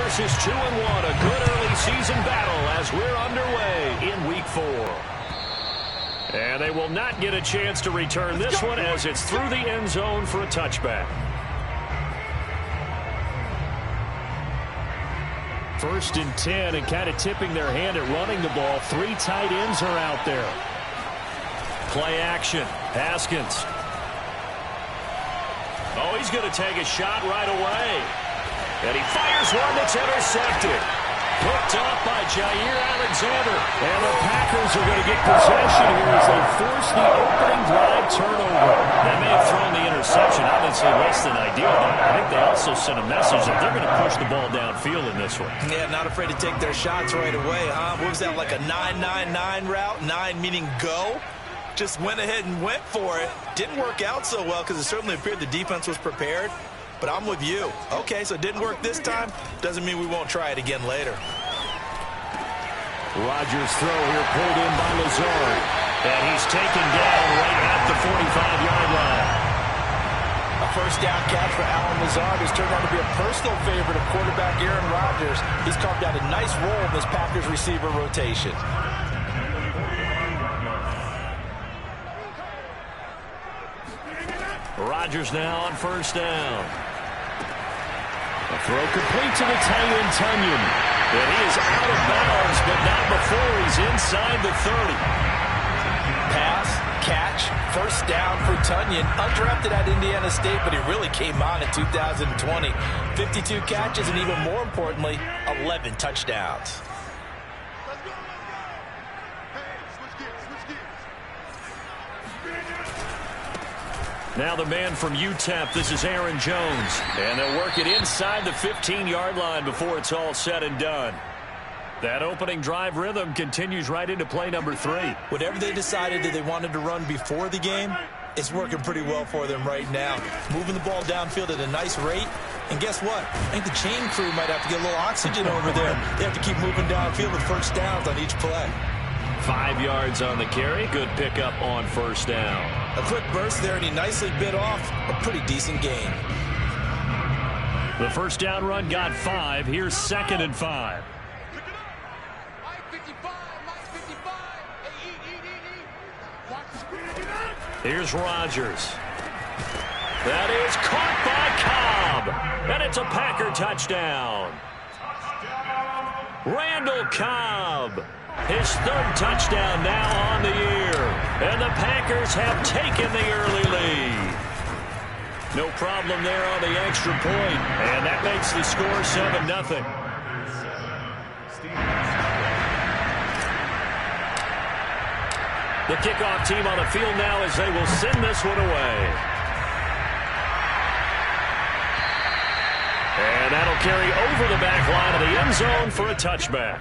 versus 2-1. A good early season battle as we're underway in Week 4. And they will not get a chance to return this one as it's through the end zone for a touchback. First and 10, and kind of tipping their hand at running the ball. 3 tight ends are out there. Play action. Haskins. Oh, he's going to take a shot right away. And he fires one that's intercepted. Picked up by Jair Alexander. And the Packers are going to get possession here as they force the opening drive turnover. They may have thrown the interception. Obviously less than ideal, but I think they also sent a message that they're going to push the ball downfield in this one. Yeah, not afraid to take their shots right away, huh? What was that, like a 9-9-9 route? 9 meaning go? Just went ahead and went for it. Didn't work out so well because it certainly appeared the defense was prepared. But I'm with you. Okay, so it didn't work this time. Doesn't mean we won't try it again later. Rodgers' throw here pulled in by Lazard. And he's taken down right at the 45-yard line. A first down catch for Allen Lazard has turned out to be a personal favorite of quarterback Aaron Rodgers. He's carved out a nice role in this Packers receiver rotation. Rodgers now on first down. A throw complete to the tight end, Tonyan. And he is out of bounds, but not before he's inside the 30. Pass, catch, first down for Tonyan. Undrafted at Indiana State, but he really came on in 2020. 52 catches, and even more importantly, 11 touchdowns. Now the man from UTEP, this is Aaron Jones. And they'll work it inside the 15-yard line before it's all said and done. That opening drive rhythm continues right into play number 3. Whatever they decided that they wanted to run before the game, it's working pretty well for them right now. Moving the ball downfield at a nice rate. And guess what? I think the chain crew might have to get a little oxygen over there. They have to keep moving downfield with first downs on each play. 5 yards on the carry. Good pickup on first down. A quick burst there, and he nicely bit off a pretty decent gain. The first down run got 5. Here's 2nd and 5. Here's Rodgers. That is caught by Cobb. And it's a Packer touchdown. Randall Cobb. His 3rd touchdown now on the year. And the Packers have taken the early lead. No problem there on the extra point. And that makes the score 7-0. The kickoff team on the field now as they will send this one away. And that'll carry over the back line of the end zone for a touchback.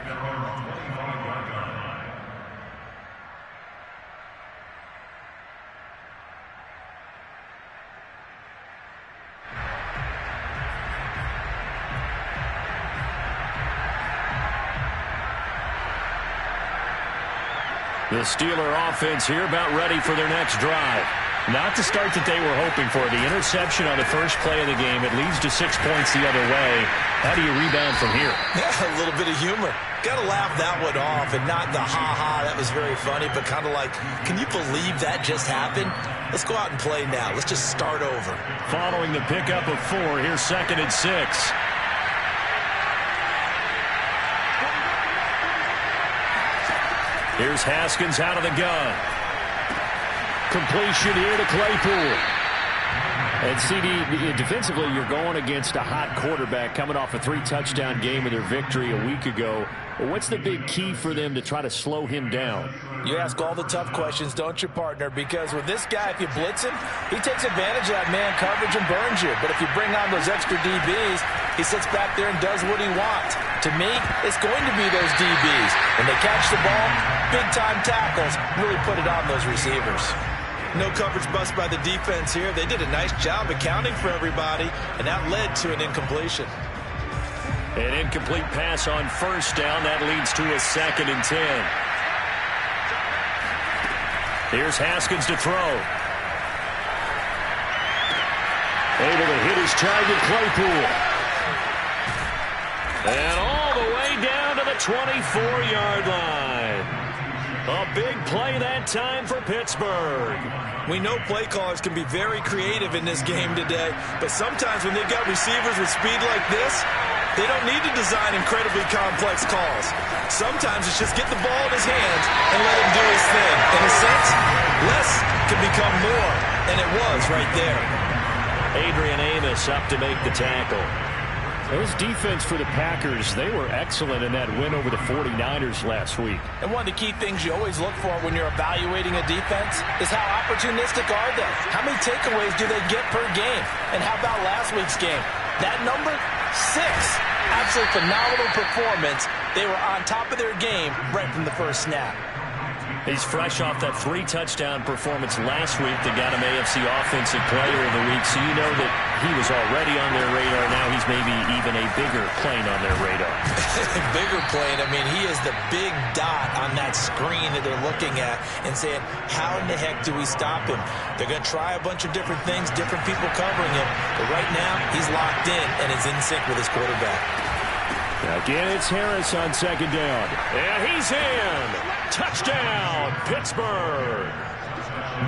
The Steeler offense here about ready for their next drive. Not the start that they were hoping for. The interception on the first play of the game. It leads to 6 points the other way. How do you rebound from here? Yeah, a little bit of humor. Got to laugh that one off, and not the ha-ha, that was very funny, but kind of like, can you believe that just happened? Let's go out and play now. Let's just start over. Following the pickup of 4, here's 2nd and 6. Here's Haskins out of the gun. Completion here to Claypool. And CD, defensively, you're going against a hot quarterback coming off a 3-touchdown game in their victory a week ago. What's the big key for them to try to slow him down? You ask all the tough questions, don't you, partner? Because with this guy, if you blitz him, he takes advantage of that man coverage and burns you. But if you bring on those extra DBs, he sits back there and does what he wants. To me, it's going to be those DBs. When they catch the ball, big-time tackles really put it on those receivers. No coverage bust by the defense here. They did a nice job accounting for everybody, and that led to an incompletion. An incomplete pass on first down. That leads to a 2nd and 10. Here's Haskins to throw. Able to hit his target, Claypool. And all the way down to the 24-yard line. A big play that time for Pittsburgh. We know play callers can be very creative in this game today, but sometimes when they've got receivers with speed like this, they don't need to design incredibly complex calls. Sometimes it's just get the ball in his hands and let him do his thing. In a sense, less can become more, and it was right there. Adrian Amos up to make the tackle. This defense for the Packers, they were excellent in that win over the 49ers last week. And one of the key things you always look for when you're evaluating a defense is how opportunistic are they? How many takeaways do they get per game? And how about last week's game? That number, 6. Absolutely phenomenal performance. They were on top of their game right from the first snap. He's fresh off that 3-touchdown performance last week that got him AFC Offensive Player of the Week, so you know that he was already on their radar. Now he's maybe even a bigger plane on their radar. Bigger plane. I mean, he is the big dot on that screen that they're looking at and saying, how in the heck do we stop him? They're going to try a bunch of different things, different people covering him, but right now he's locked in and is in sync with his quarterback. Again, it's Harris on second down. And he's in. Touchdown, Pittsburgh.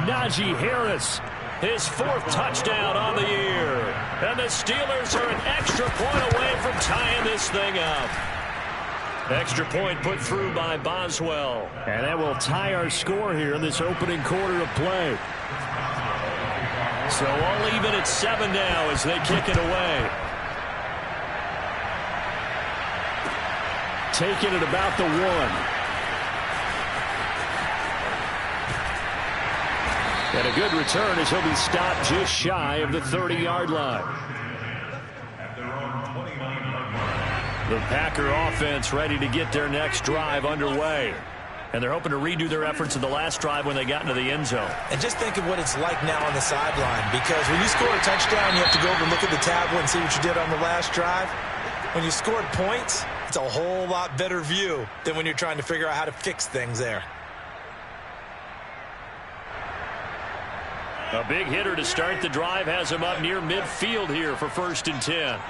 Najee Harris, his 4th touchdown on the year. And the Steelers are an extra point away from tying this thing up. Extra point put through by Boswell. And that will tie our score here in this opening quarter of play. So all even at 7 now as they kick it away. Taking it about the 1. And a good return as he'll be stopped just shy of the 30-yard line. The Packer offense ready to get their next drive underway. And they're hoping to redo their efforts in the last drive when they got into the end zone. And just think of what it's like now on the sideline, because when you score a touchdown, you have to go over and look at the tablet and see what you did on the last drive. When you scored points, it's a whole lot better view than when you're trying to figure out how to fix things there. A big hitter to start the drive has him up near midfield here for 1st and 10.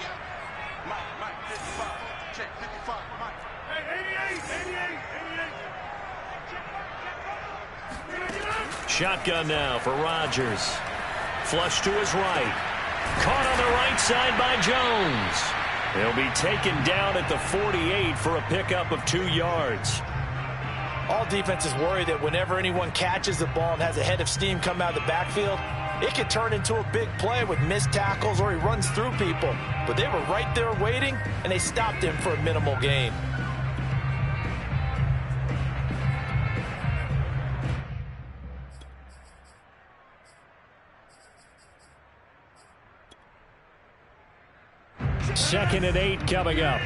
Shotgun now for Rodgers. Flush to his right. Caught on the right side by Jones. He'll be taken down at the 48 for a pickup of 2 yards. All defenses worry that whenever anyone catches the ball and has a head of steam come out of the backfield, it could turn into a big play with missed tackles or he runs through people. But they were right there waiting, and they stopped him for a minimal gain. Second and 8 coming up.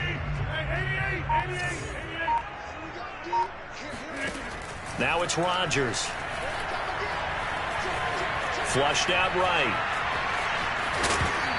Now it's Rodgers. Flushed out right.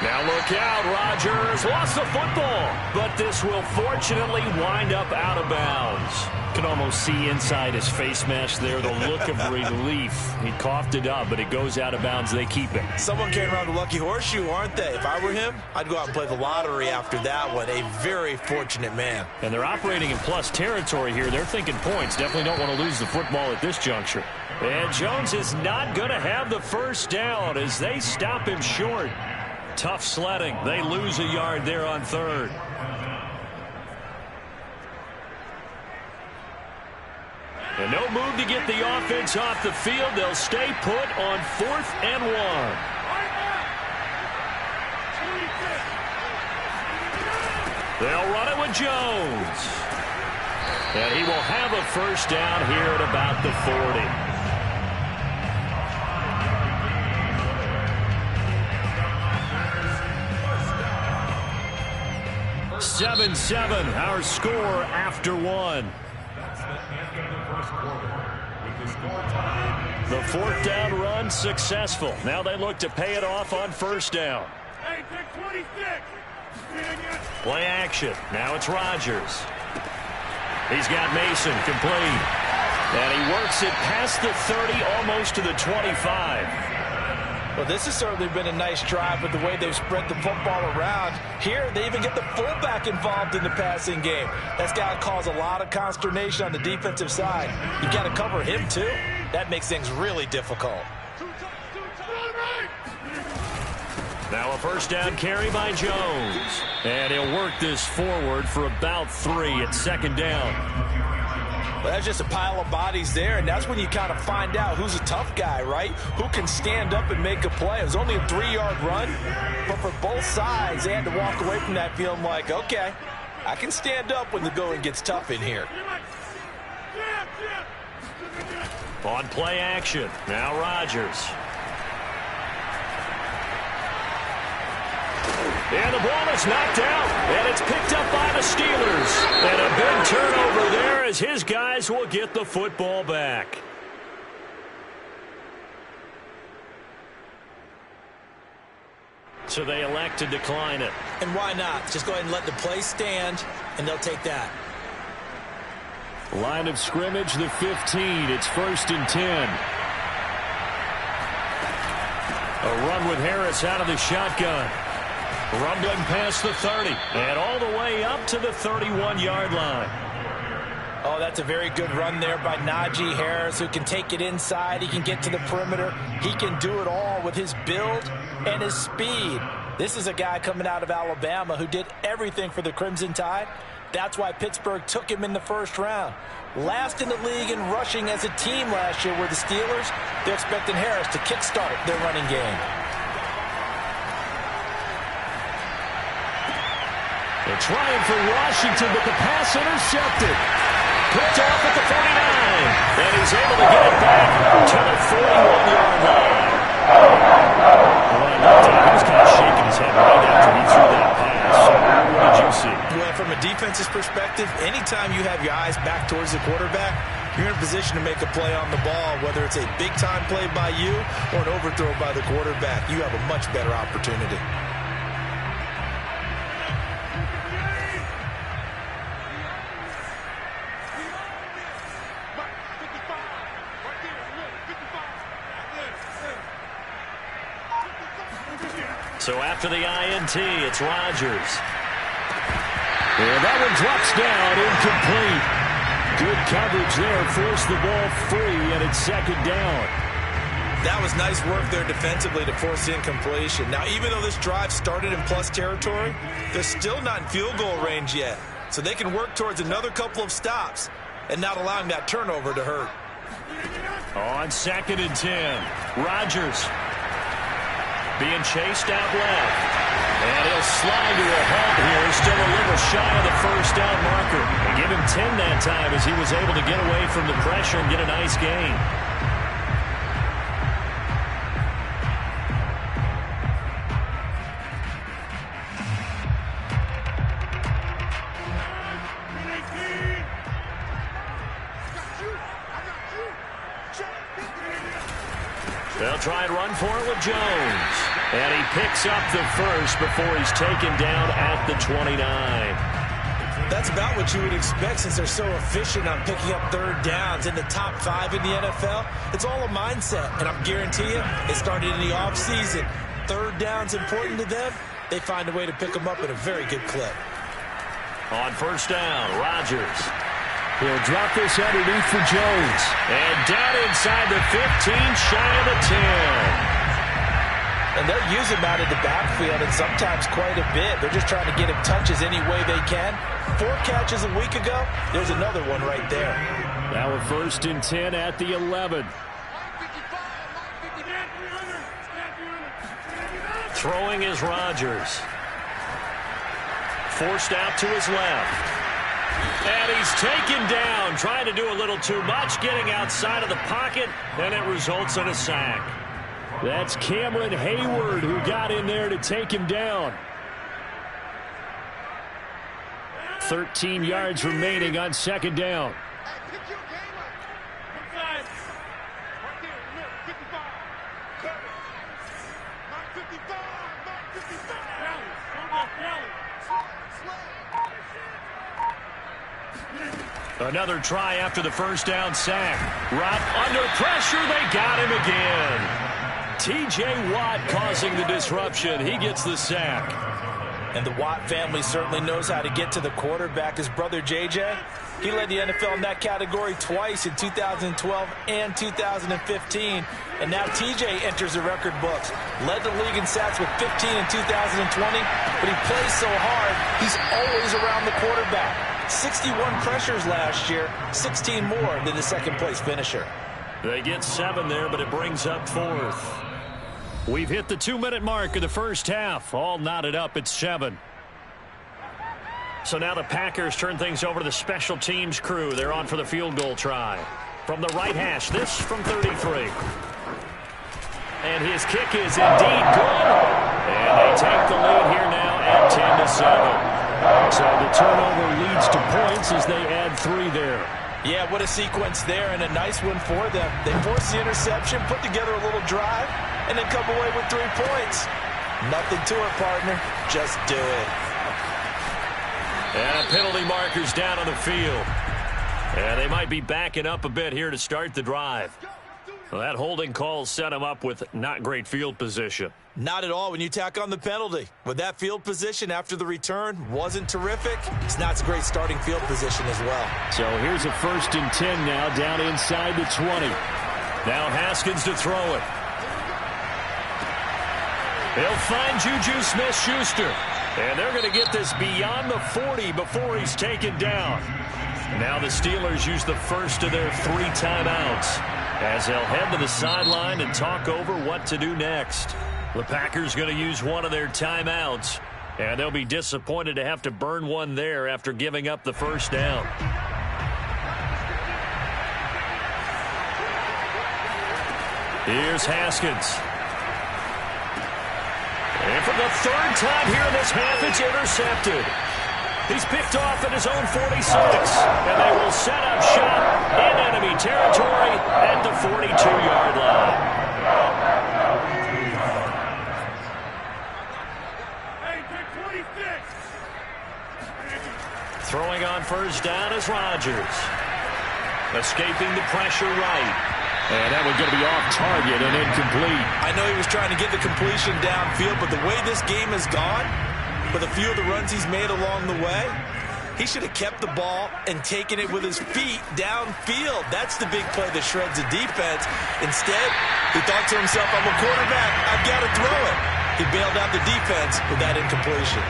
Now look out, Rodgers lost the football, but this will fortunately wind up out of bounds. Can almost see inside his face mask there, the look of relief. He coughed it up, but it goes out of bounds. They keep it. Someone came around the lucky horseshoe, aren't they? If I were him, I'd go out and play the lottery after that one. A very fortunate man. And they're operating in plus territory here. They're thinking points. Definitely don't want to lose the football at this juncture. And Jones is not going to have the first down as they stop him short. Tough sledding. They lose a yard there on 3rd. And no move to get the offense off the field. They'll stay put on 4th and 1. They'll run it with Jones. And he will have a first down here at about the 40. 7-7, our score after 1. The 4th down run successful. Now they look to pay it off on 1st down. Play action. Now it's Rodgers. He's got Mason complete. And he works it past the 30, almost to the 25. Well, this has certainly been a nice drive with the way they've spread the football around. Here, they even get the fullback involved in the passing game. That's got to cause a lot of consternation on the defensive side. You've got to cover him, too. That makes things really difficult. Now a first down carry by Jones. And he'll work this forward for about 3 at second down. Well, that's just a pile of bodies there, and that's when you kind of find out who's a tough guy, right? Who can stand up and make a play. It was only a 3-yard run, but for both sides, they had to walk away from that feeling like, okay, I can stand up when the going gets tough in here. On play action, now Rodgers. And the ball is knocked out, and it's picked up by the Steelers. And a big turnover there as his guys will get the football back. So they elect to decline it. And why not? Just go ahead and let the play stand, and they'll take that. Line of scrimmage, the 15. It's 1st and 10. A run with Harris out of the shotgun. Rumbling past the 30 and all the way up to the 31-yard line. Oh, that's a very good run there by Najee Harris, who can take it inside. He can get to the perimeter. He can do it all with his build and his speed. This is a guy coming out of Alabama who did everything for the Crimson Tide. That's why Pittsburgh took him in the first round. Last in the league in rushing as a team last year were the Steelers. They're expecting Harris to kickstart their running game. They're trying for Washington, but the pass intercepted. Picked off at the 49. And he's able to get it back to the 41-yard line. He was kind of shaking his head right after he threw that pass. What did you see? Well, from a defense's perspective, anytime you have your eyes back towards the quarterback, you're in a position to make a play on the ball, whether it's a big-time play by you or an overthrow by the quarterback. You have a much better opportunity. So after the INT, it's Rodgers. And that one drops down, incomplete. Good coverage there, forced the ball free, and it's second down. That was nice work there defensively to force the incompletion. Now, even though this drive started in plus territory, they're still not in field goal range yet. So they can work towards another couple of stops and not allowing that turnover to hurt. On 2nd and 10, Rodgers being chased out left. And he'll slide to a halt here, still a little shy of the first down marker. They give him 10 that time as he was able to get away from the pressure and get a nice gain. They'll try and run for it with Jones. And he picks up the first before he's taken down at the 29. That's about what you would expect since they're so efficient on picking up third downs in the top 5 in the NFL. It's all a mindset, and I'm guarantee you it started in the offseason. Third down's important to them. They find a way to pick them up at a very good clip. On first down, Rodgers. He'll drop this underneath for Jones. And down inside the 15, shy of the 10. And they'll use him out of the backfield, and sometimes quite a bit. They're just trying to get him touches any way they can. 4 catches a week ago. There's another one right there. Now a 1st and 10 at the 11. Throwing is Rodgers. Forced out to his left. And he's taken down, trying to do a little too much, getting outside of the pocket, and it results in a sack. That's Cameron Hayward who got in there to take him down. 13 yards remaining on second down. Another try after the first down sack. Rupp under pressure. They got him again. T.J. Watt causing the disruption. He gets the sack. And the Watt family certainly knows how to get to the quarterback. His brother J.J., he led the NFL in that category twice in 2012 and 2015. And now T.J. enters the record books. Led the league in sacks with 15 in 2020, but he plays so hard, he's always around the quarterback. 61 pressures last year, 16 more than the second-place finisher. They get 7 there, but it brings up 4th. We've hit the 2-minute mark of the first half. All knotted up at 7. So now the Packers turn things over to the special teams crew. They're on for the field goal try. From the right hash, this from 33. And his kick is indeed good. And they take the lead here now at 10-7. So the turnover leads to points as they add 3 there. Yeah, what a sequence there, and a nice one for them. They force the interception, put together a little drive, and then come away with 3 points. Nothing to it, partner. Just do it. And penalty markers down on the field. And they might be backing up a bit here to start the drive. Well, that holding call set him up with not great field position. Not at all when you tack on the penalty. With that field position after the return wasn't terrific, it's not a great starting field position as well. So here's a 1st and 10 now down inside the 20. Now Haskins to throw it. He'll find Juju Smith-Schuster. And they're going to get this beyond the 40 before he's taken down. Now the Steelers use the first of their 3 timeouts as they'll head to the sideline and talk over what to do next. The Packers going to use one of their timeouts, and they'll be disappointed to have to burn one there after giving up the first down. Here's Haskins. And for the 3rd time here in this half, it's intercepted. He's picked off at his own 46, and they will set up shop in enemy territory at the 42-yard line. Throwing on first down is Rodgers. Escaping the pressure right. And that one's going to be off target and incomplete. I know he was trying to get the completion downfield, but the way this game has gone, with a few of the runs he's made along the way, he should have kept the ball and taken it with his feet downfield. That's the big play that shreds the defense. Instead, he thought to himself, I'm a quarterback, I've got to throw it. He bailed out the defense with that incompletion.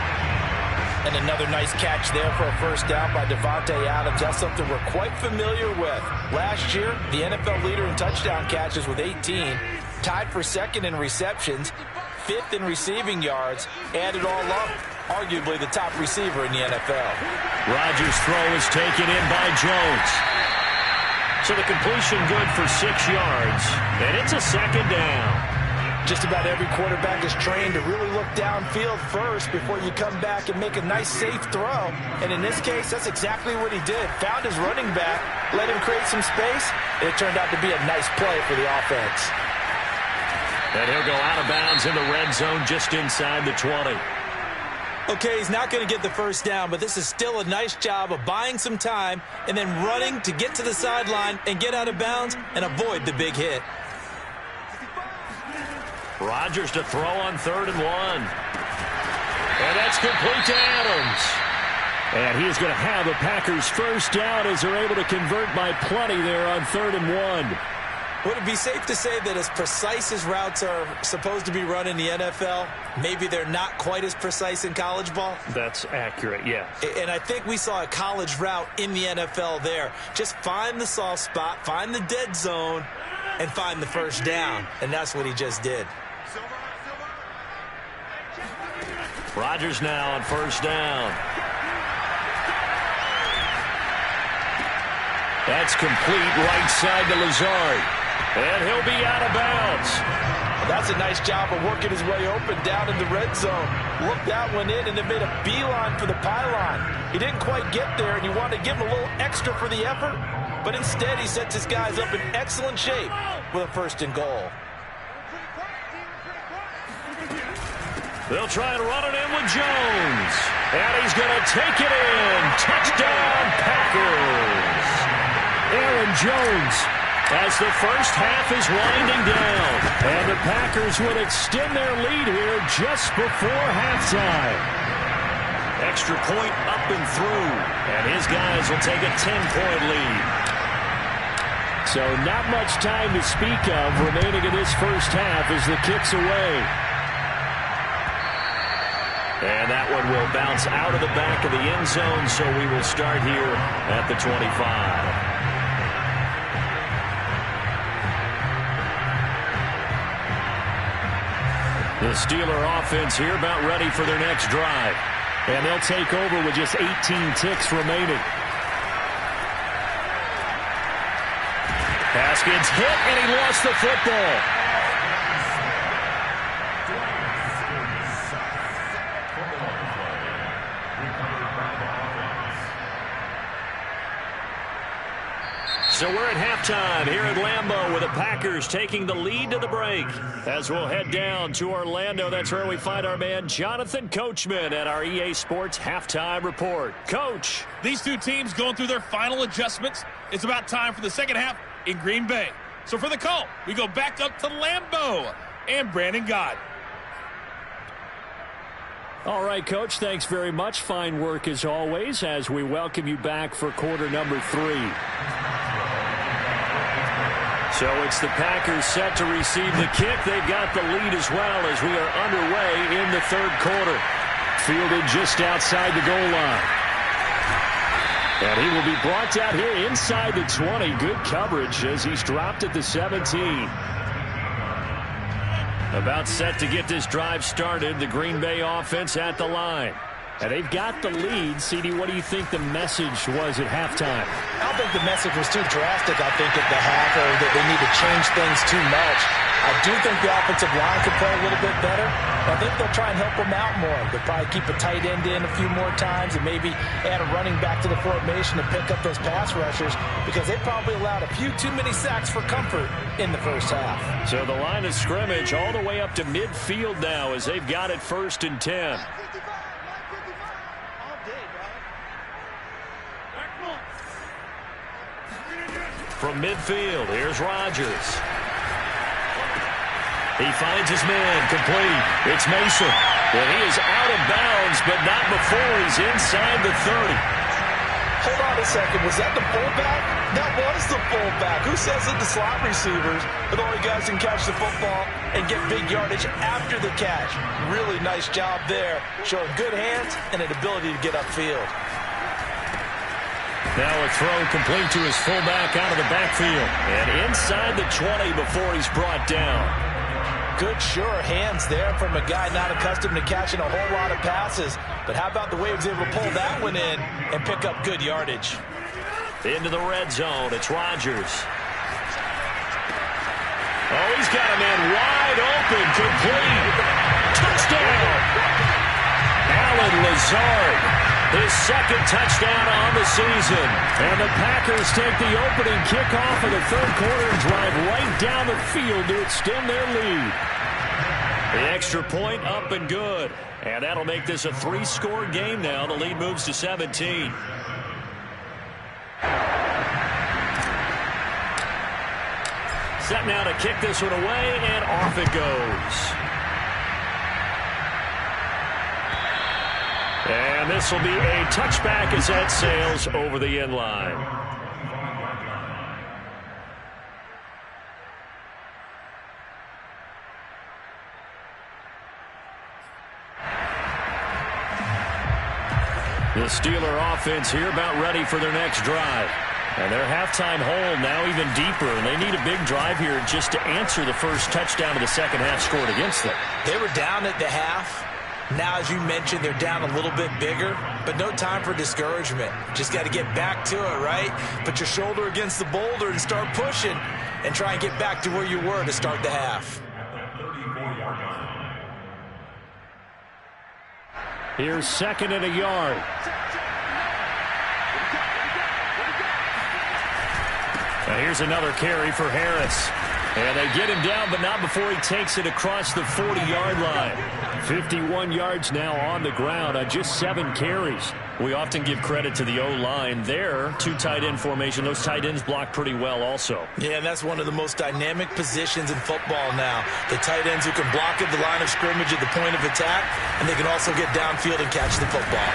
And another nice catch there for a first down by Davante Adams. That's something we're quite familiar with. Last year, the NFL leader in touchdown catches with 18, tied for 2nd in receptions, 5th in receiving yards, added all up, arguably the top receiver in the NFL. Rodgers' throw is taken in by Jones. So the completion good for 6 yards, and it's a 2nd down. Just about every quarterback is trained to really look downfield first before you come back and make a nice, safe throw. And in this case, that's exactly what he did. Found his running back, let him create some space, and it turned out to be a nice play for the offense. And he'll go out of bounds in the red zone just inside the 20. Okay, he's not going to get the first down, but this is still a nice job of buying some time and then running to get to the sideline and get out of bounds and avoid the big hit. Rodgers to throw on 3rd and 1. And that's complete to Adams. And he is going to have the Packers first down as they're able to convert by plenty there on 3rd and 1. Would it be safe to say that as precise as routes are supposed to be run in the NFL, maybe they're not quite as precise in college ball? That's accurate, yeah. And I think we saw a college route in the NFL there. Just find the soft spot, find the dead zone, and find the first down. And that's what he just did. Rodgers now on first down. That's complete right side to Lazard. And he'll be out of bounds. That's a nice job of working his way open down in the red zone. Looked that one in and then made a beeline for the pylon. He didn't quite get there, and you want to give him a little extra for the effort. But instead, he sets his guys up in excellent shape with a 1st and goal. They'll try and run it in with Jones. And he's going to take it in. Touchdown, Packers. Aaron Jones as the first half is winding down. And the Packers will extend their lead here just before halftime. Extra point up and through, and his guys will take a 10-point lead. So not much time to speak of remaining in this first half as the kick's away. And that one will bounce out of the back of the end zone, so we will start here at the 25. The Steeler offense here about ready for their next drive. And they'll take over with just 18 ticks remaining. Haskins hit, and he lost the football. So we're at halftime here at Lambeau with the Packers taking the lead to the break. As we'll head down to Orlando, that's where we find our man Jonathan Coachman at our EA Sports Halftime Report. Coach. These two teams going through their final adjustments. It's about time for the second half in Green Bay. So for the call, we go back up to Lambeau and Brandon Gott. All right, Coach, thanks very much. Fine work as always as we welcome you back for quarter number 3. So it's the Packers set to receive the kick. They've got the lead as well as we are underway in the third quarter. Fielded just outside the goal line. And he will be brought down here inside the 20. Good coverage as he's dropped at the 17. About set to get this drive started. The Green Bay offense at the line. And they've got the lead. CD, what do you think the message was at halftime? I don't think the message was too drastic, I think, at the half, or that they need to change things too much. I do think the offensive line could play a little bit better. I think they'll try and help them out more. They'll probably keep a tight end in a few more times and maybe add a running back to the formation to pick up those pass rushers because they probably allowed a few too many sacks for comfort in the first half. So the line of scrimmage all the way up to midfield now as they've got it 1st and 10. From midfield, here's Rodgers. He finds his man, complete. It's Mason. And he is out of bounds, but not before he's inside the 30. Hold on a second. Was that the fullback? That was the fullback. Who says that the slot receivers are the only guys who can catch the football and get big yardage after the catch? Really nice job there, showing good hands and an ability to get upfield. Now a throw complete to his fullback out of the backfield. And inside the 20 before he's brought down. Good, sure hands there from a guy not accustomed to catching a whole lot of passes. But how about the way he was able to pull that one in and pick up good yardage? Into the red zone. It's Rodgers. Oh, he's got a man wide open. Complete. Touchdown. Allen Lazard. His second touchdown on the season. And the Packers take the opening kickoff of the third quarter and drive right down the field to extend their lead. The extra point up and good. And that'll make this a 3-score game now. The lead moves to 17. Set now to kick this one away, and off it goes. And this will be a touchback as that sails over the end line. The Steeler offense here about ready for their next drive. And their halftime hole now even deeper, and they need a big drive here just to answer the first touchdown of the second half scored against them. They were down at the half. Now, as you mentioned, they're down a little bit bigger, but no time for discouragement. Just got to get back to it, right? Put your shoulder against the boulder and start pushing and try and get back to where you were to start the half. Here's 2nd and a yard. Now here's another carry for Harris. And they get him down, but not before he takes it across the 40-yard line. 51 yards now on the ground on just 7 carries. We often give credit to the O-line there. 2 tight end formation. Those tight ends block pretty well also. Yeah, and that's one of the most dynamic positions in football now. The tight ends who can block at the line of scrimmage at the point of attack, and they can also get downfield and catch the football.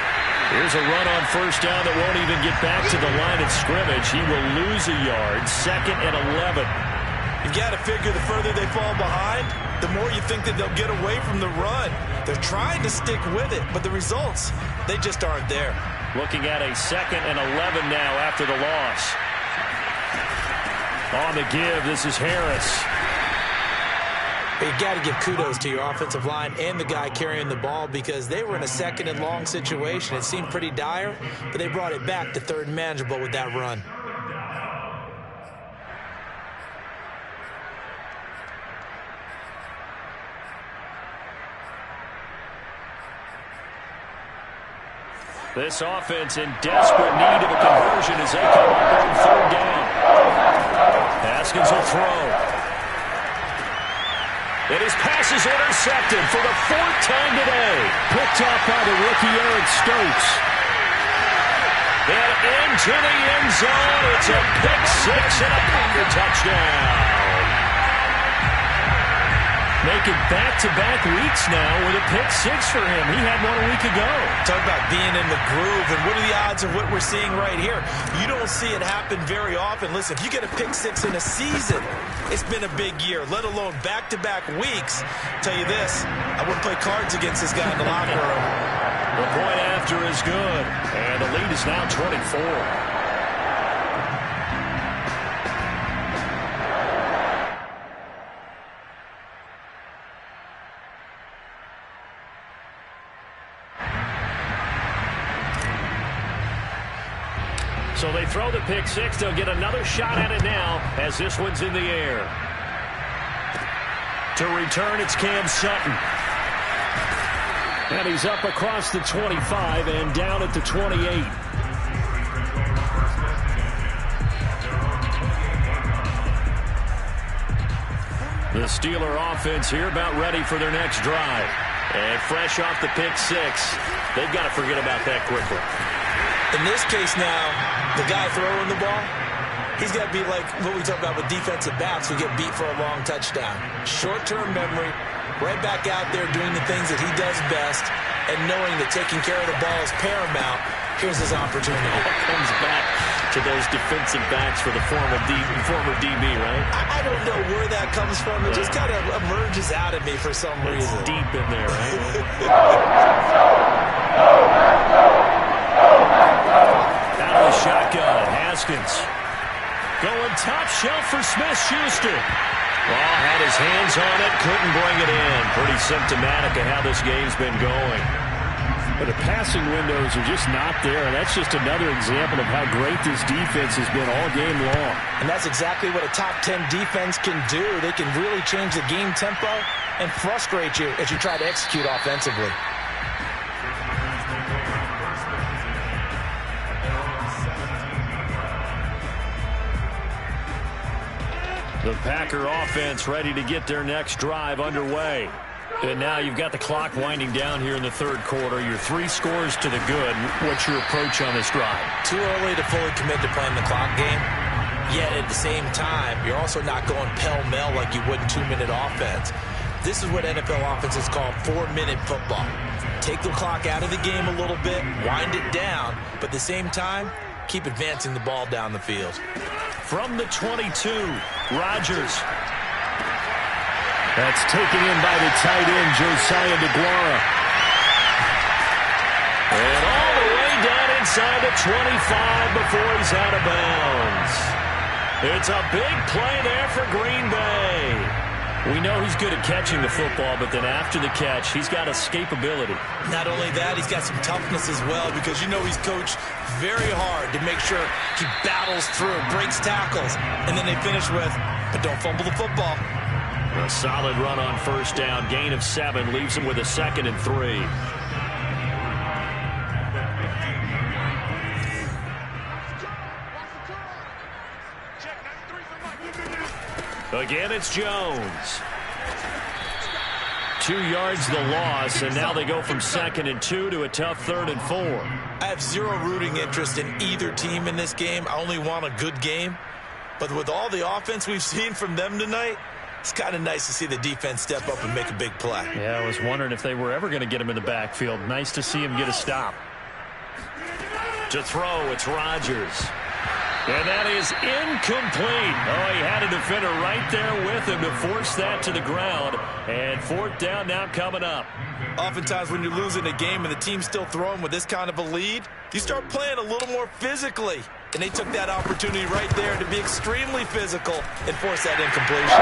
Here's a run on first down that won't even get back to the line of scrimmage. He will lose a yard. 2nd and 11. You've got to figure the further they fall behind, the more you think that they'll get away from the run. They're trying to stick with it, but the results, they just aren't there. Looking at a 2nd and 11 now after the loss. On the give, this is Harris. But you got to give kudos to your offensive line and the guy carrying the ball because they were in a 2nd and long situation. It seemed pretty dire, but they brought it back to 3rd and manageable with that run. This offense in desperate need of a conversion as they come up on 3rd down. Haskins will throw. And his pass is intercepted for the 4th time today. Picked off by the rookie Eric Stokes. And into the end zone. It's a pick 6 and a Packer touchdown. Making back-to-back weeks now with a pick 6 for him. He had one a week ago. Talk about being in the groove, and what are the odds of what we're seeing right here? You don't see it happen very often. Listen, if you get a pick 6 in a season, it's been a big year, let alone back-to-back weeks. Tell you this, I wouldn't play cards against this guy in the locker room. The point after is good, and the lead is now 24. So they throw the pick 6. They'll get another shot at it now as this one's in the air. To return, it's Cam Sutton. And he's up across the 25 and down at the 28. The Steeler offense here about ready for their next drive. And fresh off the pick 6, they've got to forget about that quickly. In this case now, the guy throwing the ball, he's got to be like what we talk about with defensive backs who get beat for a long touchdown. Short-term memory, right back out there doing the things that he does best, and knowing that taking care of the ball is paramount. Here's his opportunity. Comes back to those defensive backs for the former DB, right? I don't know where that comes from. It just kind of emerges out of me for some reason. It's deep in there, right? Out of the shotgun, Haskins. Going top shelf for Smith-Schuster. Well, had his hands on it, couldn't bring it in. Pretty symptomatic of how this game's been going. But the passing windows are just not there, and that's just another example of how great this defense has been all game long. And that's exactly what a top 10 defense can do. They can really change the game tempo and frustrate you as you try to execute offensively. The Packer offense ready to get their next drive underway. And now you've got the clock winding down here in the 3rd quarter. You're 3 scores to the good. What's your approach on this drive? Too early to fully commit to playing the clock game. Yet at the same time, you're also not going pell-mell like you would in 2-minute offense. This is what NFL offenses call 4-minute football. Take the clock out of the game a little bit, wind it down, but at the same time, keep advancing the ball down the field. From the 22, Rodgers. That's taken in by the tight end, Josiah DeGuara. And all the way down inside the 25 before he's out of bounds. It's a big play there for Green Bay. We know he's good at catching the football, but then after the catch, he's got escapability. Not only that, he's got some toughness as well because you know he's coached very hard to make sure he battles through, breaks tackles, and then they finish with, but don't fumble the football. A solid run on first down. Gain of 7 leaves him with a 2nd and 3. Again, it's Jones. 2 yards the loss, and now they go from 2nd and 2 to a tough 3rd and 4. I have zero rooting interest in either team in this game. I only want a good game. But with all the offense we've seen from them tonight, it's kind of nice to see the defense step up and make a big play. Yeah, I was wondering if they were ever going to get him in the backfield. Nice to see him get a stop. To throw, it's Rodgers. And that is incomplete. Oh, he had a defender right there with him to force that to the ground. And 4th down now coming up. Oftentimes when you're losing a game and the team's still throwing with this kind of a lead, you start playing a little more physically. And they took that opportunity right there to be extremely physical and force that incompletion.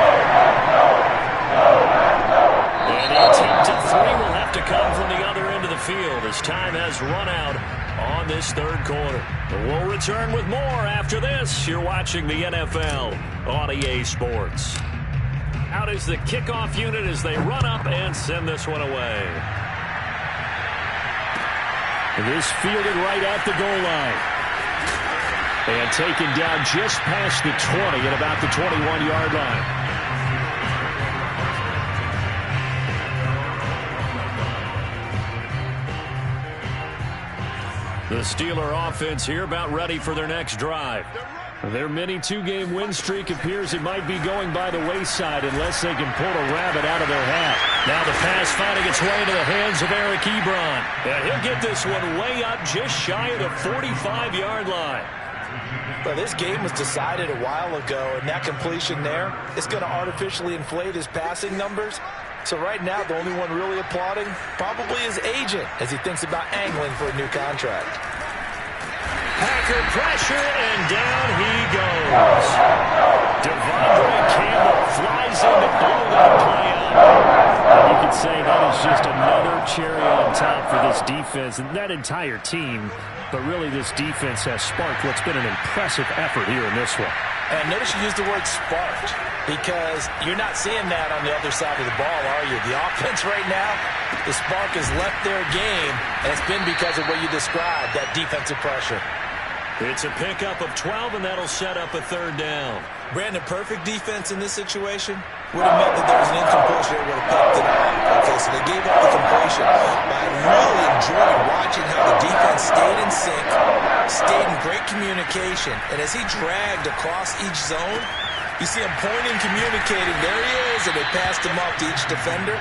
And the attempted 3 will have to come from the other end of the field as time has run out on this 3rd quarter. We'll return with more after this. You're watching the NFL on EA Sports. Out is the kickoff unit as they run up and send this one away. This fielded right at the goal line. And taken down just past the 20 at about the 21-yard line. The Steeler offense here about ready for their next drive. Their mini 2-game win streak appears it might be going by the wayside unless they can pull a rabbit out of their hat. Now the pass finding its way into the hands of Eric Ebron. And he'll get this one way up just shy of the 45-yard line. But this game was decided a while ago, and that completion there is going to artificially inflate his passing numbers. So right now, the only one really applauding probably his agent as he thinks about angling for a new contract. Packer pressure, and down he goes. Devondre Campbell flies in to blow that play out. And you could say that is just another cherry on top for this defense and that entire team. But really, this defense has sparked what's been an impressive effort here in this one. And notice you used the word sparked, because you're not seeing that on the other side of the ball, are you? The offense right now, the spark has left their game, and it's been because of what you described, that defensive pressure. It's a pickup of 12, and that'll set up a 3rd down. Brandon, perfect defense in this situation would have meant that there was an incompletion that would have picked it off. Okay, so they gave up the completion. But I really enjoyed watching how the defense stayed in sync, stayed in great communication, and as he dragged across each zone, you see him pointing, communicating, there he is, and they passed him off to each defender.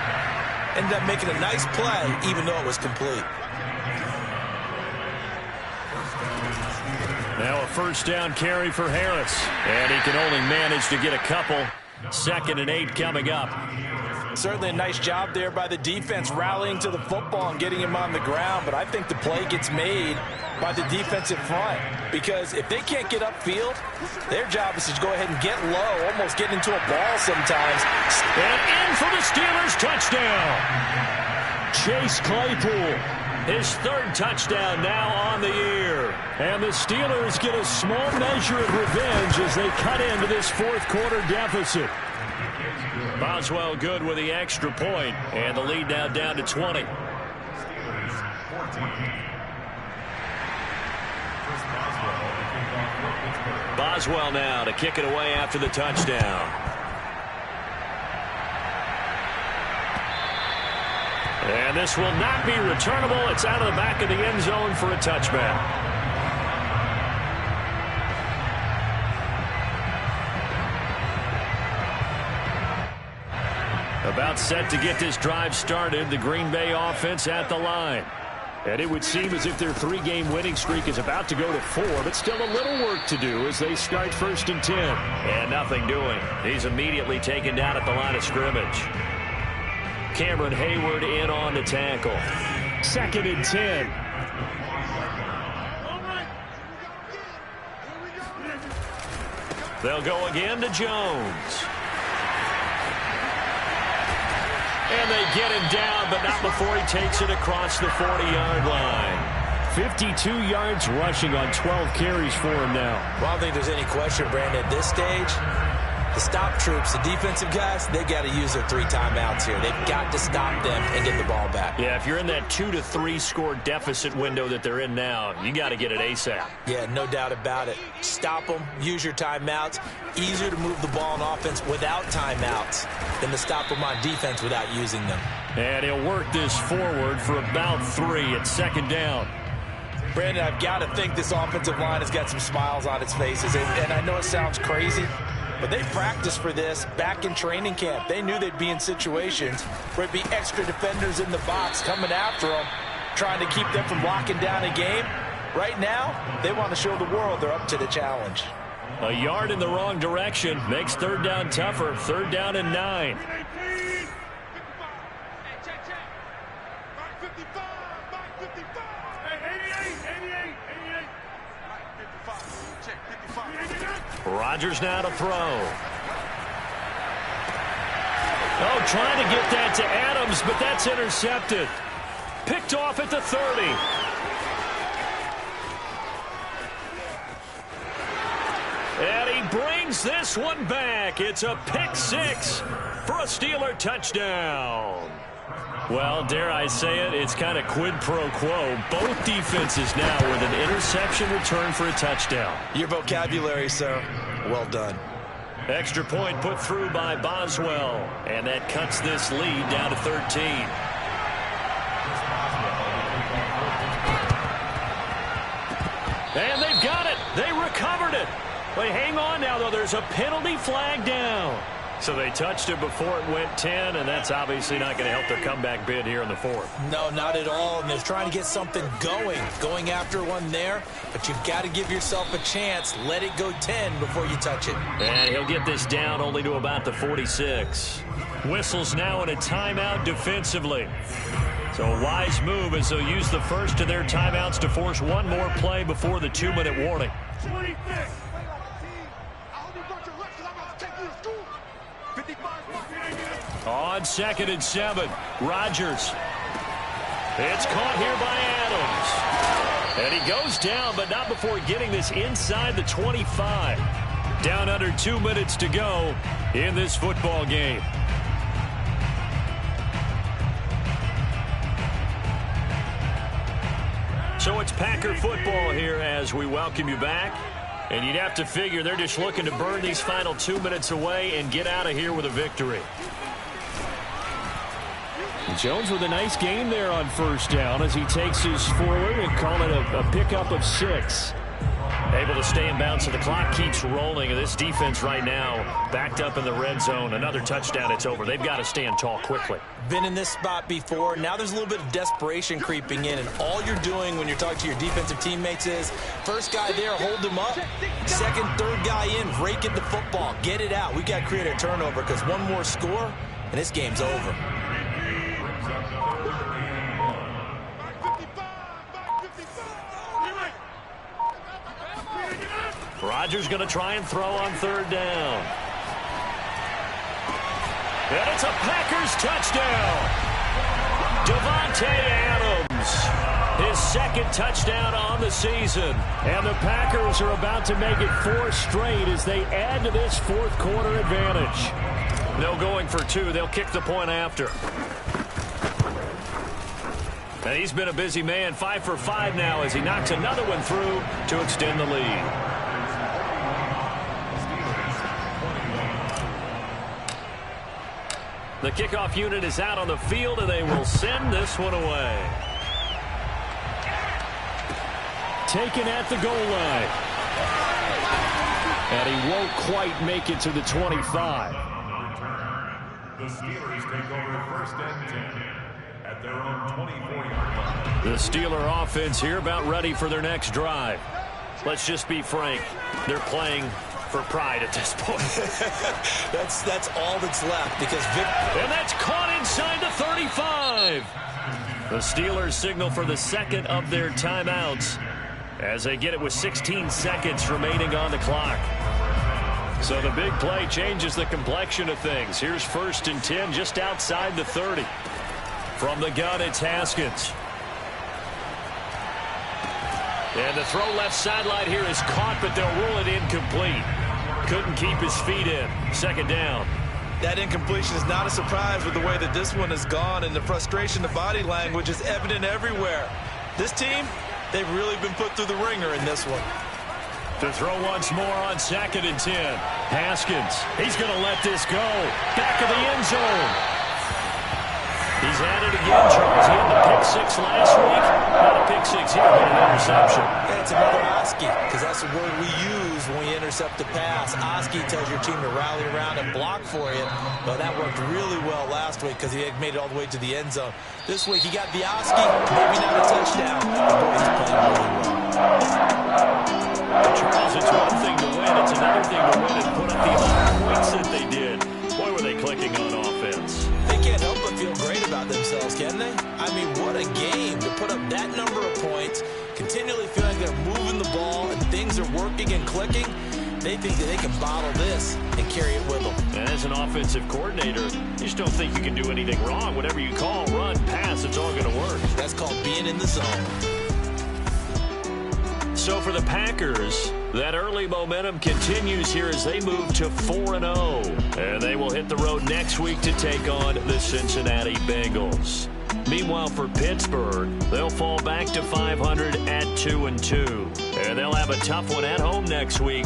Ended up making a nice play, even though it was complete. Now a 1st down carry for Harris. And he can only manage to get a couple. 2nd and 8 coming up. Certainly a nice job there by the defense rallying to the football and getting him on the ground. But I think the play gets made by the defensive front. Because if they can't get upfield, their job is to go ahead and get low, almost get into a ball sometimes. And in for the Steelers touchdown. Chase Claypool. His 3rd touchdown now on the year. And the Steelers get a small measure of revenge as they cut into this 4th quarter deficit. Boswell good with the extra point, and the lead now down to 20. Boswell now to kick it away after the touchdown. And this will not be returnable. It's out of the back of the end zone for a touchback. About set to get this drive started, the Green Bay offense at the line. And it would seem as if their 3-game winning streak is about to go to 4, but still a little work to do as they start 1st and 10. And nothing doing. He's immediately taken down at the line of scrimmage. Cameron Hayward in on the tackle. 2nd and 10. They'll go again to Jones. And they get him down, but not before he takes it across the 40-yard line. 52 yards rushing on 12 carries for him now. Well, I don't think there's any question, Brandon, at this stage, The stop troops, the defensive guys, they got to use their 3 timeouts here. They've got to stop them and get the ball back. Yeah, if you're in that 2 to 3 score deficit window that they're in now, you got to get it ASAP. Yeah, no doubt about it. Stop them, use your timeouts. Easier to move the ball on offense without timeouts than to stop them on defense without using them. And he'll work this forward for about 3 at 2nd down. Brandon, I've got to think this offensive line has got some smiles on its faces. And I know it sounds crazy, but they practiced for this back in training camp. They knew they'd be in situations where it'd be extra defenders in the box coming after them, trying to keep them from locking down a game. Right now, they want to show the world they're up to the challenge. A yard in the wrong direction makes 3rd down tougher. 3rd down and 9. Rodgers now to throw. Oh, trying to get that to Adams, but that's intercepted. Picked off at the 30. And he brings this one back. It's a pick 6 for a Steeler touchdown. Well, dare I say it, it's kind of quid pro quo. Both defenses now with an interception return for a touchdown. Your vocabulary, sir. Well done. Extra point put through by Boswell. And that cuts this lead down to 13. And they've got it. They recovered it. But hang on now, though. There's a penalty flag down. So they touched it before it went 10, and that's obviously not going to help their comeback bid here in the 4th. No, not at all. And they're trying to get something going after one there. But you've got to give yourself a chance. Let it go 10 before you touch it. And he'll get this down only to about the 46. Whistles now in a timeout defensively. So a wise move as they'll use the first of their timeouts to force one more play before the 2-minute warning. On 2nd and 7, Rodgers. It's caught here by Adams. And he goes down, but not before getting this inside the 25. Down under 2 minutes to go in this football game. So it's Packer football here as we welcome you back. And you'd have to figure they're just looking to burn these final 2 minutes away and get out of here with a victory. Jones with a nice gain there on 1st down as he takes his forward and call it a pickup of 6. Able to stay in bounds, so the clock keeps rolling. And this defense right now backed up in the red zone. Another touchdown, it's over. They've got to stand tall quickly. Been in this spot before. Now there's a little bit of desperation creeping in. And all you're doing when you're talking to your defensive teammates is, first guy there, hold him up. Second, third guy in, rake at the football. Get it out. We've got to create a turnover because one more score, and this game's over. Rodgers going to try and throw on 3rd down. And it's a Packers touchdown. Davante Adams, his 2nd touchdown on the season. And the Packers are about to make it 4 straight as they add to this 4th quarter advantage. No going for 2. They'll kick the point after. And he's been a busy man. 5 for 5 now as he knocks another one through to extend the lead. The kickoff unit is out on the field, and they will send this one away. Taken at the goal line. And he won't quite make it to the 25. The Steelers take over 1st and 10 at their own 24-yard line. The Steeler offense here about ready for their next drive. Let's just be frank. They're playing for pride at this point. that's all that's left because and that's caught inside the 35. The Steelers signal for the 2nd of their timeouts as they get it with 16 seconds remaining on the clock. So the big play changes the complexion of things. Here's 1st and 10 just outside the 30. From the gun, it's Haskins. And the throw left sideline here is caught, but they'll rule it incomplete. Couldn't keep his feet in. Second down. That incompletion is not a surprise with the way that this one has gone, and the frustration, the body language is evident everywhere. This team, they've really been put through the ringer in this one. To throw once more on 2nd and 10. Haskins, he's going to let this go. Back of the end zone. He's at it again, Charles. He had the pick 6 last week. Not a pick 6 here, but an interception. Yeah, it's another Oski, because that's the word we use when we intercept a pass. Oski tells your team to rally around and block for you. But that worked really well last week because he had made it all the way to the end zone. This week he got the Oski, maybe not a touchdown. But boy, he's playing really well. Charles, it's one thing to win. It's another thing to win and put up the amount of points that they did. Boy, were they clicking on offense. They can't help but feel great about themselves, can they? I mean, what a game to put up that number of points, continually feeling they're moving the ball and things are working and clicking. They think that they can bottle this and carry it with them. And as an offensive coordinator, you just don't think you can do anything wrong. Whatever you call, run, pass, it's all going to work. That's called being in the zone. So for the Packers, that early momentum continues here as they move to 4-0. And they will hit the road next week to take on the Cincinnati Bengals. Meanwhile, for Pittsburgh, they'll fall back to 500 at 2-2. And they'll have a tough one at home next week